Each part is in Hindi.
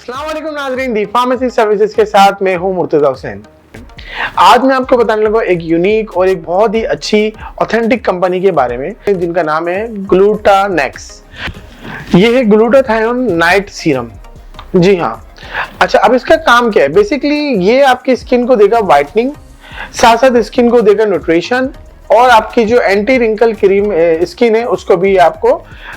अस्सलाम वालेकुम नाज़रीन, दी फार्मेसी सर्विसेज के साथ मैं हूं मुर्तज़ा हुसैन। आज मैं आपको बताने लगा एक यूनिक और एक बहुत ही अच्छी ऑथेंटिक कंपनी के बारे में जिनका नाम है ग्लूटानेक्स। ये है ग्लूटाथायोन नाइट सीरम। जी हाँ। अच्छा, अब इसका काम क्या है? बेसिकली ये आपकी स्किन को देगा वाइटनिंग, साथ साथ स्किन को देगा न्यूट्रिशन और आपकी जो एंटी रिंकल क्रीम स्किन है उसको भी आपको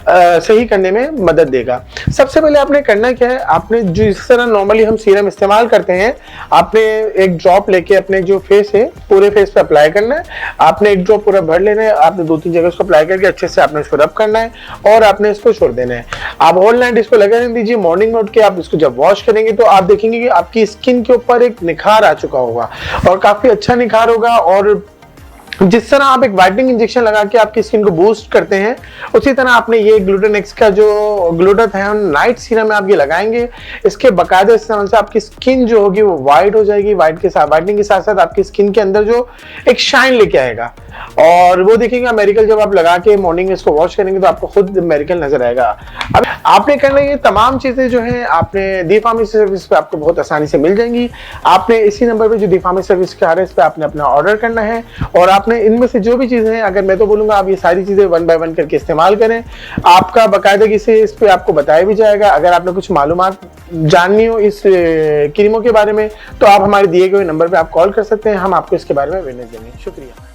सही करने में मदद देगा। सबसे पहले आपने करना क्या है, आपने जो इस तरह नॉर्मली हम सीरम इस्तेमाल करते हैं, आपने एक ड्रॉप लेके अपने जो फेस है पूरे फेस पे अप्लाई करना है। आपने एक ड्रॉप पूरा भर लेना है, आपने 2-3 जगह उसको अप्लाई करके अच्छे से आपने उसको रब करना है और आपने इसको छोड़ देना है। आप होल नाइट इसको लगा रहने दीजिए। मॉर्निंग में उठ के आप इसको जब वॉश करेंगे तो आप देखेंगे कि आपकी स्किन के ऊपर एक निखार आ चुका होगा और काफी अच्छा निखार होगा। और जिस तरह आप एक वाइटनिंग इंजेक्शन लगा के आपकी स्किन को बूस्ट करते हैं, उसी तरह आपने ये ग्लूटानेक्स का जो ग्लूटाथायोन नाइट सीरम है आप ये लगाएंगे। इसके बाकायदा इस्तेमाल से आपकी स्किन जो होगी वो वाइट हो जाएगी। वाइटनिंग के साथ साथ आपकी स्किन के अंदर जो एक शाइन लेके आएगा और वो देखेंगे मेरिकल। जब आप लगा के मॉर्निंग में इसको वॉश करेंगे तो आपको खुद मेरिकल नजर आएगा। अब आपने करना ये तमाम चीजें जो है आपने दी फार्मेसी सर्विस पे आपको बहुत आसानी से मिल जाएंगी। आपने इसी नंबर पे जो दी फार्मेसी सर्विस के आ रहे हैं इस पे आपने अपना ऑर्डर करना है और आपने इनमें से जो भी चीजें हैं, अगर मैं तो बोलूंगा आप ये सारी चीजें 1 बाय 1 करके इस्तेमाल करें। आपका बाकायदगी से इस पे आपको बताया भी जाएगा। अगर आपने कुछ मालूमात जाननी हो इस क्रीमों के बारे में तो आप हमारे दिए गए नंबर पे आप कॉल कर सकते हैं, हम आपको इसके बारे में अवेयरनेस देंगे। शुक्रिया।